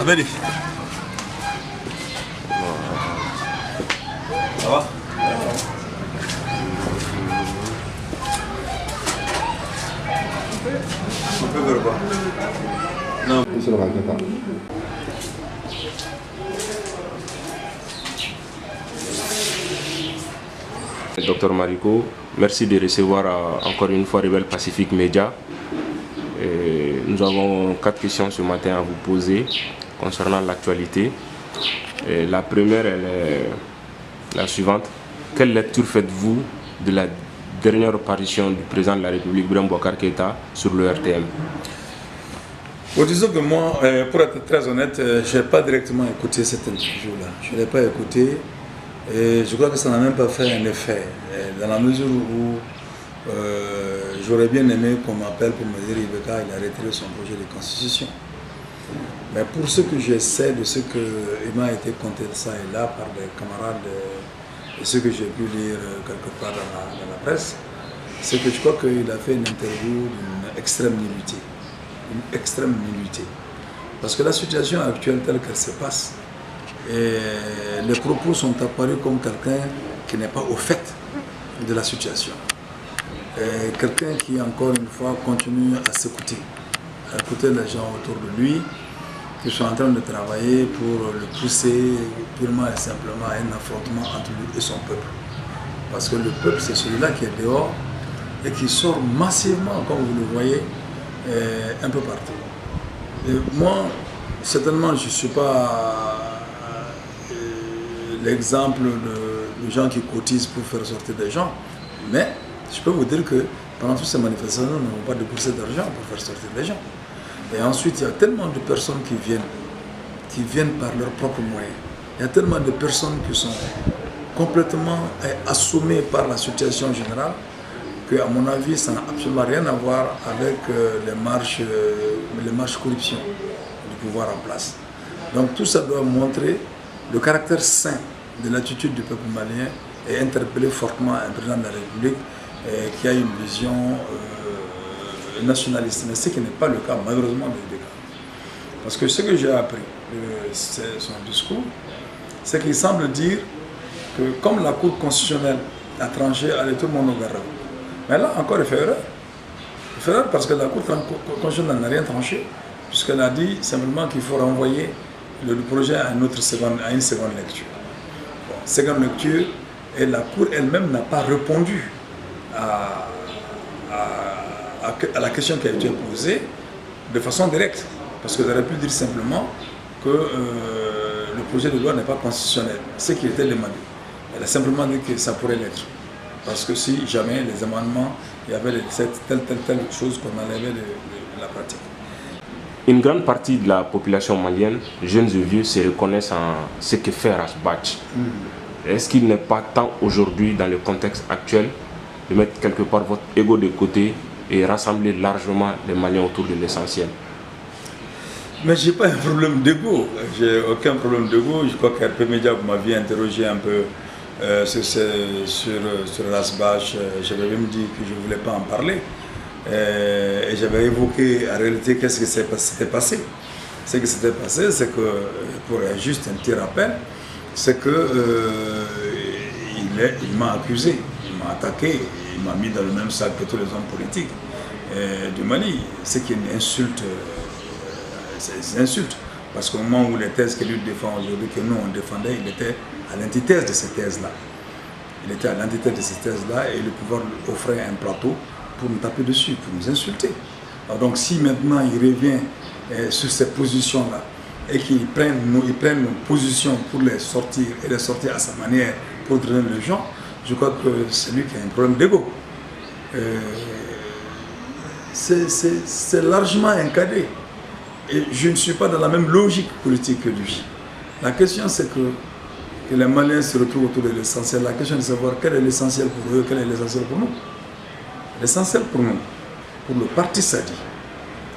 Abedi. Ça va? On peut faire quoi? Non. Docteur Mariko, merci de recevoir encore une fois Rebelle Pacifique Média. Nous avons 4 questions ce matin à vous poser concernant l'actualité. La première est la suivante. Quelle lecture faites-vous de la dernière apparition du président de la République, Ibrahim Boubacar Keïta, sur le RTM? Bon, disons que moi, pour être très honnête, je n'ai pas directement écouté cette interview-là. Je ne l'ai pas écouté et je crois que ça n'a même pas fait un effet. Dans la mesure où j'aurais bien aimé qu'on m'appelle pour me dire Ibeka, il a retiré son projet de constitution. Mais pour ce que je sais de ce qu'il m'a été conté de ça et là par des camarades et ce que j'ai pu lire quelque part dans la presse, c'est que je crois qu'il a fait une interview d'une extrême nullité. Une extrême nullité. Parce que la situation actuelle telle qu'elle se passe, et les propos sont apparus comme quelqu'un qui n'est pas au fait de la situation. Quelqu'un qui, encore une fois, continue à s'écouter, à écouter les gens autour de lui, qui sont en train de travailler pour le pousser purement et simplement à un affrontement entre lui et son peuple. Parce que le peuple, c'est celui-là qui est dehors et qui sort massivement, comme vous le voyez, un peu partout. Et moi, certainement, je ne suis pas l'exemple de gens qui cotisent pour faire sortir des gens, mais je peux vous dire que pendant toutes ces manifestations, nous n'avons pas déboursé d'argent pour faire sortir des gens. Et ensuite, il y a tellement de personnes qui viennent par leurs propres moyens. Il y a tellement de personnes qui sont complètement assommées par la situation générale que, à mon avis, ça n'a absolument rien à voir avec les marches corruption du pouvoir en place. Donc tout ça doit montrer le caractère sain de l'attitude du peuple malien et interpeller fortement un président de la République qui a une vision nationaliste. Mais ce qui n'est pas le cas, malheureusement, de Ibeka. Parce que ce que j'ai appris de son discours, c'est qu'il semble dire que comme la Cour constitutionnelle a tranché, allez tout le monde au garde. Mais là, encore, il fait erreur. Il fait erreur parce que la Cour constitutionnelle n'a rien tranché, puisqu'elle a dit simplement qu'il faut renvoyer le projet à une seconde lecture. Bon, seconde lecture, et la Cour elle-même n'a pas répondu à la question qui a été posée de façon directe. Parce qu'elle aurait pu dire simplement que le projet de loi n'est pas constitutionnel, ce qui était demandé. Elle a simplement dit que ça pourrait l'être. Parce que si jamais les amendements, il y avait telle chose qu'on enlevait de la pratique. Une grande partie de la population malienne, jeunes et vieux, se reconnaissent en ce que fait Rasbach. Est-ce qu'il n'est pas temps aujourd'hui, dans le contexte actuel, de mettre quelque part votre ego de côté et rassembler largement les Maliens autour de l'essentiel? Mais je n'ai pas un problème d'ego. J'ai aucun problème d'ego. Je crois qu'RP Média, vous m'aviez interrogé un peu sur Rasbach. J'avais même dit que je ne voulais pas en parler. Et j'avais évoqué en réalité qu'est-ce qui s'était passé. Ce qui s'était passé, c'est que, pour juste un petit rappel, c'est que il m'a accusé, il m'a attaqué, il m'a mis dans le même sac que tous les hommes politiques du Mali. C'est qu'il y a une insulte, c'est une insulte. Parce qu'au moment où les thèses que lui défend aujourd'hui, que nous on défendait, il était à l'antithèse de ces thèses-là. Il était à l'antithèse de ces thèses-là et le pouvoir lui offrait un plateau pour nous taper dessus, pour nous insulter. Alors donc si maintenant il revient sur ces positions-là et qu'ils prennent nos positions pour les sortir et les sortir à sa manière pour drainer les gens, je crois que c'est lui qui a un problème d'ego. C'est largement un cadet. Et je ne suis pas dans la même logique politique que lui. La question c'est que les Maliens se retrouvent autour de l'essentiel. La question est de savoir quel est l'essentiel pour eux, quel est l'essentiel pour nous. L'essentiel pour nous, pour le parti Sadi,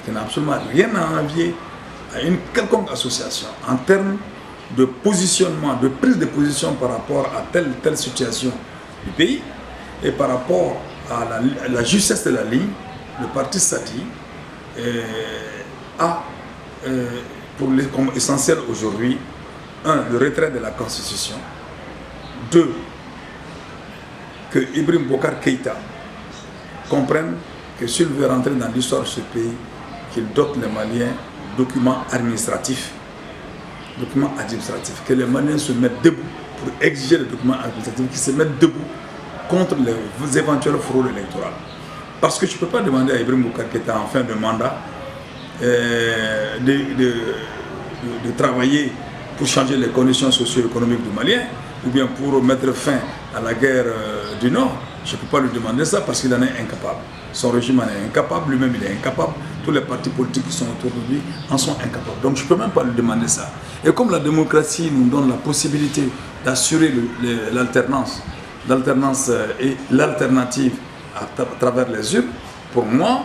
qui n'a absolument rien à envier à une quelconque association en termes de positionnement, de prise de position par rapport à telle situation du pays et par rapport à la justesse de la ligne, le parti Sadi a comme essentiel aujourd'hui, 1. Le retrait de la Constitution. 2. Que Ibrahim Boubacar Keïta comprenne que s'il veut rentrer dans l'histoire de ce pays, qu'il dote les Maliens de documents administratifs. Que les Maliens se mettent debout pour exiger les documents administratifs, qu'ils se mettent debout contre les éventuelles fraudes électorales. Parce que tu ne peux pas demander à Ibrahim Boubacar Keïta en fin de mandat de travailler pour changer les conditions socio-économiques du Malien, ou bien pour mettre fin à la guerre du Nord. Je ne peux pas lui demander ça parce qu'il en est incapable. Son régime en est incapable, lui-même il est incapable, tous les partis politiques qui sont autour de lui en sont incapables. Donc je ne peux même pas lui demander ça. Et comme la démocratie nous donne la possibilité d'assurer l'alternance et l'alternative à travers les urnes, pour moi,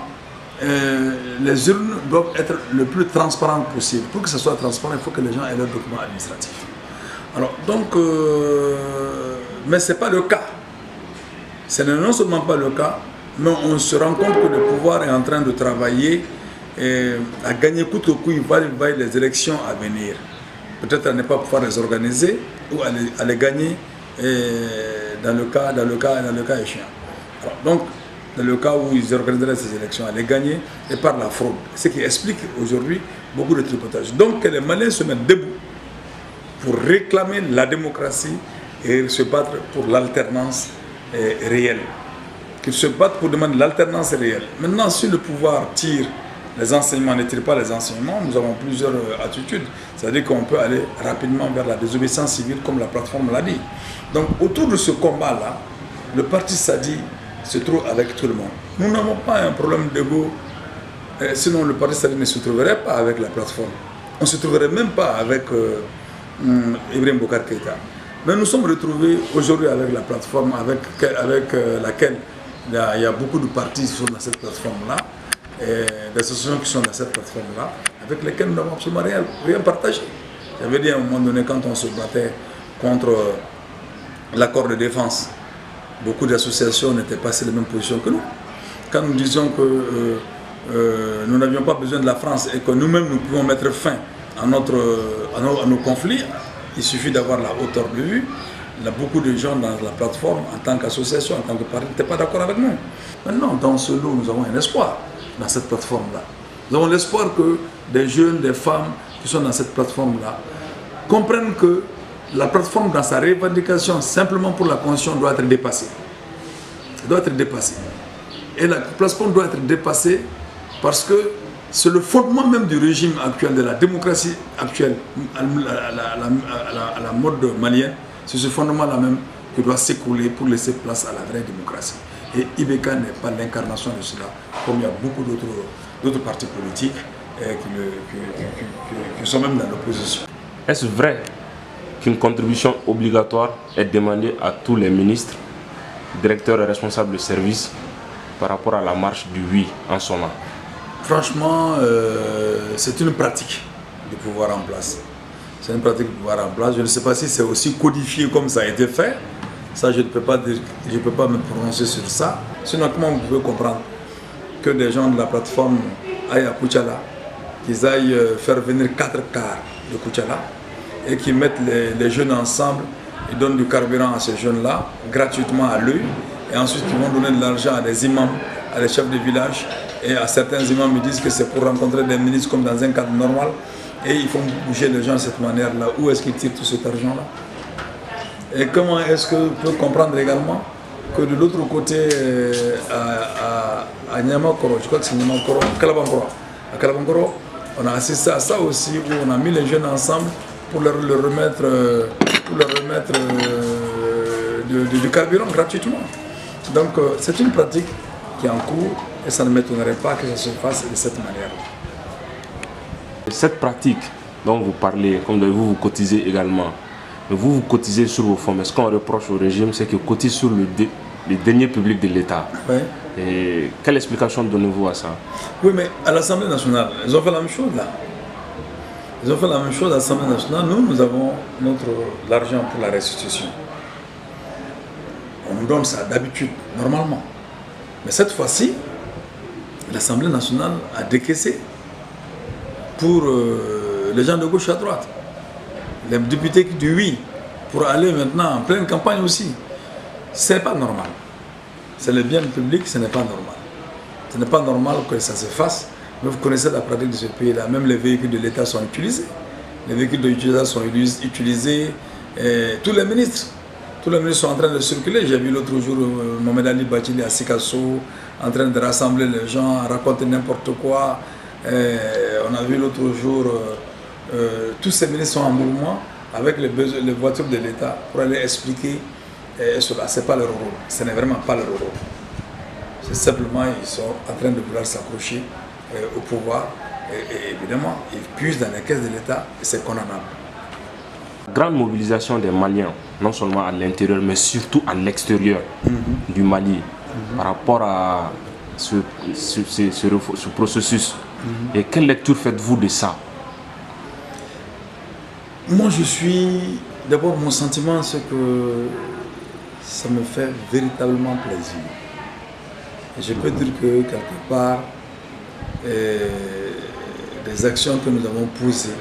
les urnes doivent être le plus transparentes possible. Pour que ce soit transparent, il faut que les gens aient leurs documents administratifs. Alors, donc, mais ce n'est pas le cas. Ce n'est non seulement pas le cas, mais on se rend compte que le pouvoir est en train de travailler à gagner coûte que coûte les élections à venir. Peut-être à ne pas pouvoir les organiser ou à les gagner dans le cas échéant. Alors, donc, dans le cas où ils organiseraient ces élections, à les gagner et par la fraude. Ce qui explique aujourd'hui beaucoup de tripotage. Donc que les Maliens se mettent debout pour réclamer la démocratie et se battre pour l'alternance réelle. Qu'ils se battent pour demander l'alternance réelle. Maintenant, si le pouvoir tire les enseignements, ne tire pas les enseignements, nous avons plusieurs attitudes. C'est-à-dire qu'on peut aller rapidement vers la désobéissance civile comme la plateforme l'a dit. Donc autour de ce combat-là, le parti Sadi se trouve avec tout le monde. Nous n'avons pas un problème d'ego, sinon le parti Sadi ne se trouverait pas avec la plateforme. On ne se trouverait même pas avec Ibrahim Boubacar Keïta. Mais nous sommes retrouvés aujourd'hui avec la plateforme avec laquelle il y a beaucoup de partis qui sont dans cette plateforme-là, des associations qui sont dans cette plateforme-là, avec lesquelles nous n'avons absolument rien partagé. J'avais dit à un moment donné, quand on se battait contre l'accord de défense, beaucoup d'associations n'étaient pas sur les mêmes positions que nous. Quand nous disions que nous n'avions pas besoin de la France et que nous-mêmes nous pouvons mettre fin à nos conflits, il suffit d'avoir la hauteur de vue. Il y a beaucoup de gens dans la plateforme, en tant qu'association, en tant que parti, n'étaient pas d'accord avec nous. Maintenant, dans ce lot, nous avons un espoir dans cette plateforme-là. Nous avons l'espoir que des jeunes, des femmes qui sont dans cette plateforme-là comprennent que la plateforme, dans sa revendication, simplement pour la Constitution, doit être dépassée. Elle doit être dépassée. Et la plateforme doit être dépassée parce que c'est le fondement même du régime actuel, de la démocratie actuelle, à la mode malienne. C'est ce fondement-là même qui doit s'écrouler pour laisser place à la vraie démocratie. Et IBK n'est pas l'incarnation de cela, comme il y a beaucoup d'autres partis politiques qui sont même dans l'opposition. Est-ce vrai qu'une contribution obligatoire est demandée à tous les ministres, directeurs et responsables de service par rapport à la marche du oui en son nom? Franchement, c'est une pratique de pouvoir en place. C'est une pratique de pouvoir en place. Je ne sais pas si c'est aussi codifié comme ça a été fait. Ça, je ne peux pas me prononcer sur ça. Sinon, comment vous pouvez comprendre que des gens de la plateforme aillent à Koutiala, qu'ils aillent faire venir 4 cars de Koutiala et qu'ils mettent les jeunes ensemble, ils donnent du carburant à ces jeunes-là, gratuitement à l'œil, et ensuite ils vont donner de l'argent à des imams, à des chefs de village, et à certains imams ils disent que c'est pour rencontrer des ministres comme dans un cadre normal, et ils font bouger les gens de cette manière-là. Où est-ce qu'ils tirent tout cet argent-là? Et comment est-ce qu'on peut comprendre également que de l'autre côté, à Niamakoro, je crois que c'est Niamakoro, à Kalabankoro, on a assisté à ça aussi, où on a mis les jeunes ensemble pour leur remettre du carburant gratuitement. Donc c'est une pratique qui est en cours et ça ne m'étonnerait pas que ça se fasse de cette manière. Cette pratique dont vous parlez, comme vous cotisez également, vous cotisez sur vos fonds, mais ce qu'on reproche au régime, c'est qu'il cotise sur les deniers publics de l'État. Oui. Et quelle explication donnez-vous à ça? Oui, mais à l'Assemblée nationale, ils ont fait la même chose là. Ils ont fait la même chose à l'Assemblée nationale. Nous avons l'argent pour la restitution. On nous donne ça d'habitude, normalement. Mais cette fois-ci, l'Assemblée nationale a décaissé pour les gens de gauche à droite, les députés qui disent oui, pour aller maintenant en pleine campagne aussi. Ce n'est pas normal. C'est le bien public, ce n'est pas normal. Ce n'est pas normal que ça se fasse. Mais vous connaissez la pratique de ce pays-là. Même les véhicules de l'État sont utilisés. Les véhicules de l'État sont utilisés. Tous les ministres sont en train de circuler. J'ai vu l'autre jour Mohamed Ali Bachili à Sikasso en train de rassembler les gens, raconter n'importe quoi. On a vu l'autre jour tous ces ministres sont en mouvement avec les voitures de l'État pour aller expliquer cela. Ce n'est pas leur rôle. Ce n'est vraiment pas leur rôle. C'est simplement ils sont en train de vouloir s'accrocher au pouvoir et évidemment ils puisent dans les caisses de l'État et c'est condamnable. Grande mobilisation des Maliens, non seulement à l'intérieur mais surtout à l'extérieur du Mali par rapport à ce processus. Et quelle lecture faites-vous de ça? Moi je suis, d'abord mon sentiment c'est que ça me fait véritablement plaisir. Et je peux dire que quelque part, des actions que nous avons posées,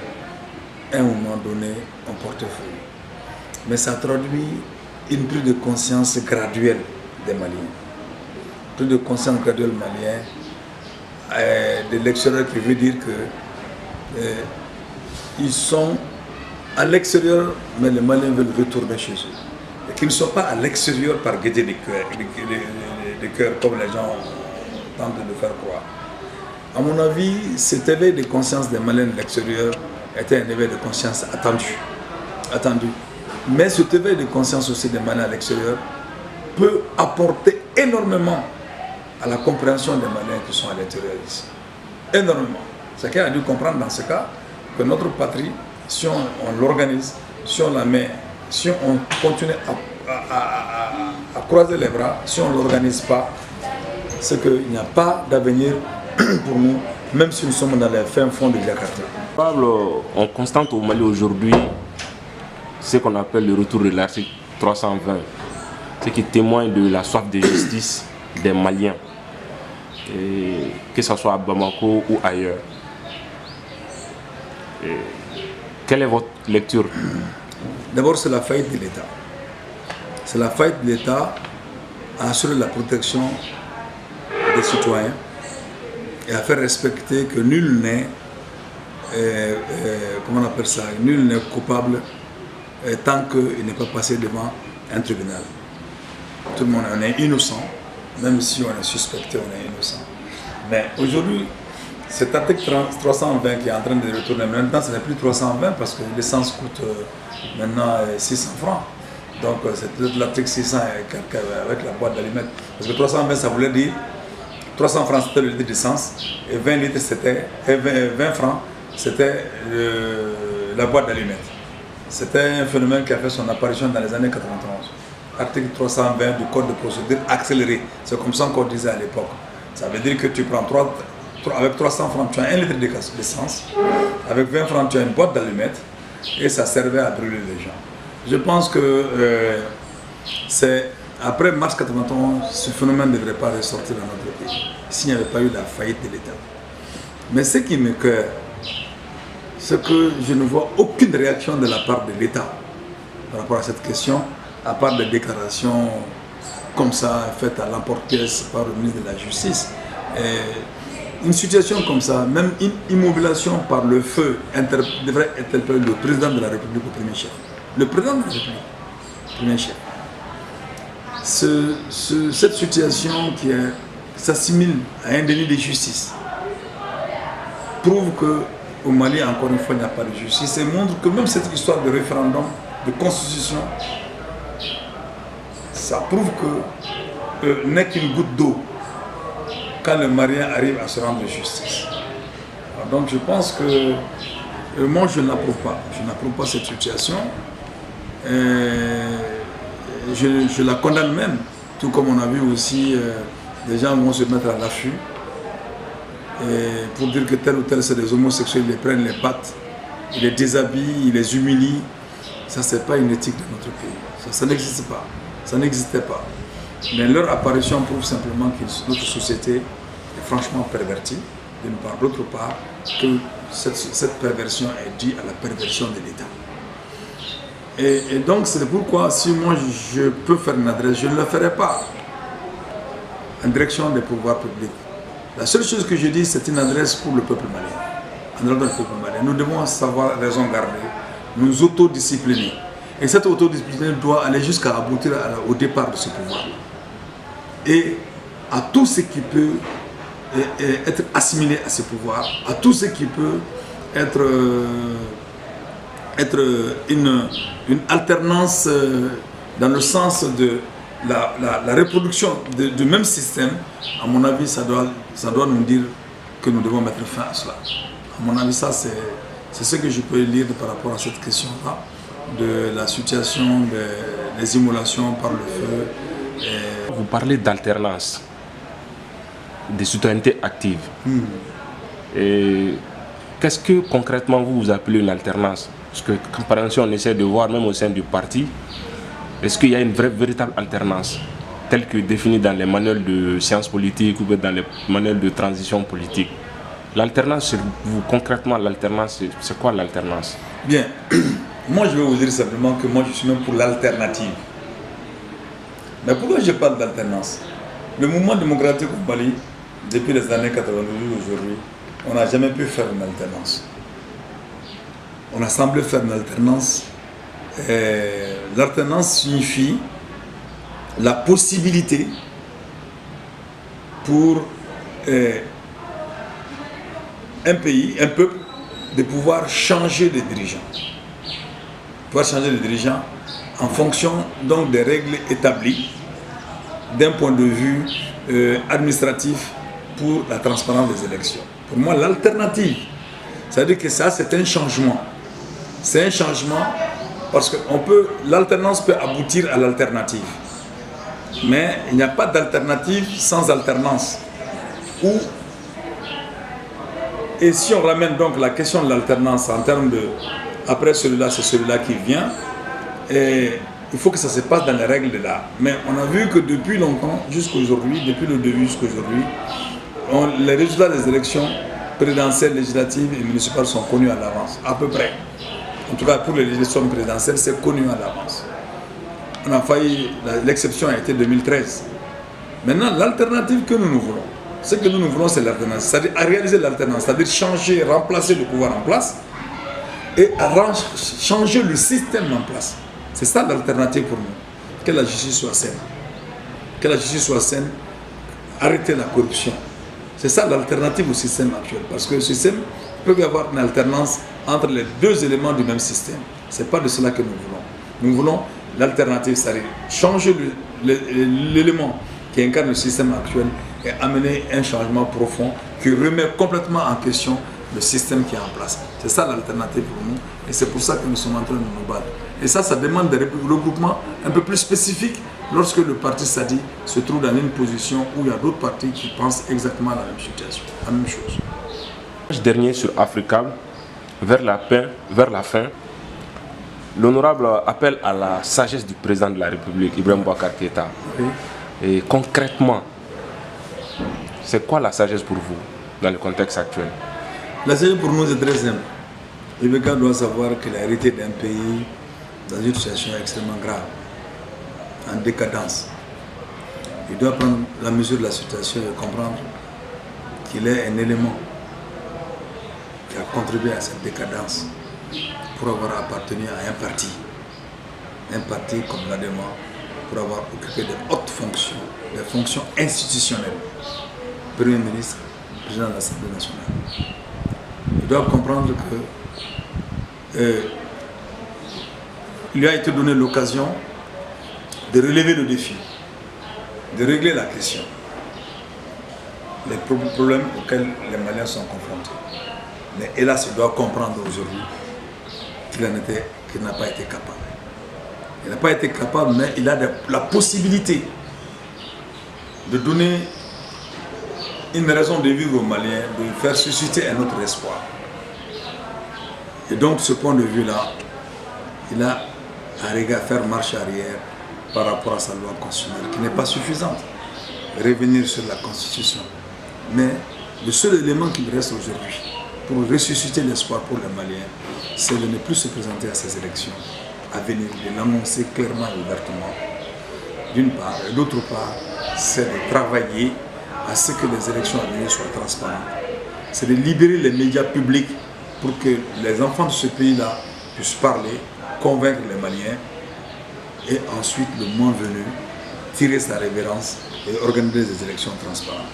à un moment donné, ont porté fruit. Mais ça traduit une prise de conscience graduelle des Maliens. Prise de conscience graduelle malienne, de l'extérieur qui veut dire que ils sont à l'extérieur, mais les Maliens veulent retourner chez eux. Et qu'ils ne soient pas à l'extérieur par gaieté des cœurs, comme les gens tentent de faire croire. À mon avis, cet éveil de conscience des Maliens de l'extérieur était un éveil de conscience attendu. Mais cet éveil de conscience aussi des Maliens à l'extérieur peut apporter énormément à la compréhension des Maliens qui sont à l'intérieur ici. Énormément. Chacun a dû comprendre dans ce cas que notre patrie, si on l'organise, si on la met, si on continue à croiser les bras, si on ne l'organise pas, c'est qu'il n'y a pas d'avenir pour nous, même si nous sommes dans les fins fonds de Jakarta. On constate au Mali aujourd'hui ce qu'on appelle le retour de l'article 320, ce qui témoigne de la soif de justice des Maliens, et que ce soit à Bamako ou ailleurs. Quelle est votre lecture? D'abord, c'est la faillite de l'État. C'est la faillite de l'État à assurer la protection des citoyens et à faire respecter que nul n'est, comment on appelle ça, nul n'est coupable tant qu'il n'est pas passé devant un tribunal. Tout le monde on est innocent, même si on est suspecté, on est innocent. Mais aujourd'hui, cet article 320 qui est en train de retourner, maintenant ce n'est plus 320 parce que l'essence coûte maintenant 600 francs. Donc c'est l'article 600 avec la boîte d'allumettes. Parce que 320 ça voulait dire 300 francs c'était le litre d'essence et 20 litres c'était 20 francs c'était la boîte d'allumettes. C'était un phénomène qui a fait son apparition dans les années 91. Article 320 du code de procédure accéléré. C'est comme ça qu'on disait à l'époque. Ça veut dire que tu prends avec 300 francs, tu as 1 litre d'essence. Avec 20 francs, tu as une boîte d'allumettes. Et ça servait à brûler les gens. Je pense que c'est après mars 91, ce phénomène ne devrait pas ressortir dans notre pays. S'il n'y avait pas eu la faillite de l'État. Mais ce qui me cœur, c'est que je ne vois aucune réaction de la part de l'État par rapport à cette question, à part des déclarations comme ça, faites à l'emporte-pièce par le ministre de la Justice. Et une situation comme ça, même une immobilisation par le feu, devrait interpeller le président de la République au premier chef. Le président de la République au premier chef. Cette situation qui s'assimile à un déni de justice prouve qu'au Mali, encore une fois, il n'y a pas de justice et montre que même cette histoire de référendum, de constitution, ça prouve que n'est qu'une goutte d'eau quand le Malien arrive à se rendre justice. Alors donc je pense que moi je n'approuve pas. Je n'approuve pas cette situation. Je la condamne même, tout comme on a vu aussi des gens vont se mettre à l'affût pour dire que tel ou tel c'est des homosexuels, ils les prennent, les battent, ils les déshabillent, ils les humilient. Ça c'est pas une éthique de notre pays. Ça n'existe pas. Ça n'existait pas. Mais leur apparition prouve simplement que notre société est franchement pervertie. d'une part. D'autre part, que cette perversion est due à la perversion de l'État. Et donc c'est pourquoi si moi je peux faire une adresse, je ne le ferai pas en direction des pouvoirs publics. La seule chose que je dis, c'est une adresse pour le peuple malien. En direction du peuple malien. Nous devons savoir raison garder, nous autodiscipliner. Et cette autodiscipline doit aller jusqu'à aboutir au départ de ce pouvoir. Et à tout ce qui peut être assimilé à ce pouvoir, à tout ce qui peut être une alternance dans le sens de la reproduction du même système. À mon avis, ça doit nous dire que nous devons mettre fin à cela. À mon avis, ça c'est ce que je peux lire par rapport à cette question-là, de la situation des immolations par le feu. Vous parlez d'alternance, de citoyenneté active. Et qu'est-ce que concrètement vous appelez une alternance? Parce que par exemple, si on essaie de voir même au sein du parti, est-ce qu'il y a une véritable alternance telle que définie dans les manuels de sciences politiques ou dans les manuels de transition politique? L'alternance, vous concrètement, l'alternance, c'est quoi l'alternance? Bien, moi je vais vous dire simplement que moi je suis même pour l'alternative. Mais pourquoi je parle d'alternance? Le mouvement démocratique au Mali, depuis les années 92 aujourd'hui, on n'a jamais pu faire une alternance. On a semblé faire une alternance. L'alternance signifie la possibilité pour un pays, un peuple, de pouvoir changer de dirigeants. Pouvoir changer de dirigeants en fonction donc des règles établies d'un point de vue administratif pour la transparence des élections. Pour moi, l'alternative, c'est-à-dire que ça, c'est un changement. C'est un changement parce que l'alternance peut aboutir à l'alternative. Mais il n'y a pas d'alternative sans alternance. Et si on ramène donc la question de l'alternance en termes de après celui-là, c'est celui-là qui vient, et il faut que ça se passe dans les règles de l'art. Mais on a vu que depuis longtemps, jusqu'à aujourd'hui, depuis le début jusqu'à aujourd'hui, les résultats des élections présidentielles, législatives et municipales sont connus à l'avance, à peu près. En tout cas, pour les élections présidentielles, c'est connu à l'avance. On a failli, l'exception a été 2013. Maintenant, l'alternative que nous voulons, ce que nous voulons, c'est l'alternance, c'est-à-dire à réaliser l'alternance, c'est-à-dire changer, remplacer le pouvoir en place et changer le système en place. C'est ça l'alternative pour nous. Que la justice soit saine. Que la justice soit saine, arrêter la corruption. C'est ça l'alternative au système actuel. Parce que le système peut y avoir une alternance entre les deux éléments du même système. Ce n'est pas de cela que nous voulons. Nous voulons l'alternative, c'est-à-dire changer l'élément qui incarne le système actuel et amener un changement profond qui remet complètement en question le système qui est en place. C'est ça l'alternative pour nous et c'est pour ça que nous sommes en train de nous battre. Et ça demande des regroupements un peu plus spécifiques lorsque le parti SADI se trouve dans une position où il y a d'autres partis qui pensent exactement la même situation, la même chose. Dernier sur Africa, vers la fin, l'honorable appelle à la sagesse du président de la République, Ibrahim Boubacar Keïta. Oui. Et concrètement, c'est quoi la sagesse pour vous dans le contexte actuel? La sagesse pour nous est très simple. Ibeka doit savoir qu'il a hérité d'un pays dans une situation extrêmement grave, en décadence. Il doit prendre la mesure de la situation et comprendre qu'il est un élément qui a contribué à cette décadence pour avoir appartenu à un parti comme l'ADEMA, pour avoir occupé de hautes fonctions, des fonctions institutionnelles, Premier ministre, président de l'Assemblée nationale. Il doit comprendre que il lui a été donné l'occasion de relever le défi, de régler la question, les problèmes auxquels les Maliens sont confrontés. Mais hélas, il doit comprendre aujourd'hui qu'il n'a pas été capable. Il n'a pas été capable, mais il a la possibilité de donner une raison de vivre aux Maliens, de faire susciter un autre espoir. Et donc, de ce point de vue-là, il a à faire marche arrière par rapport à sa loi constitutionnelle, qui n'est pas suffisante. Revenir sur la Constitution. Mais Le seul élément qui me reste aujourd'hui pour ressusciter l'espoir pour les Maliens, c'est de ne plus se présenter à ces élections à venir, de l'annoncer clairement et ouvertement, d'une part, et d'autre part, c'est de travailler à ce que les élections à venir soient transparentes. C'est de libérer les médias publics pour que les enfants de ce pays-là puissent parler, convaincre les Maliens et ensuite, le moment venu, tirer sa révérence et organiser des élections transparentes.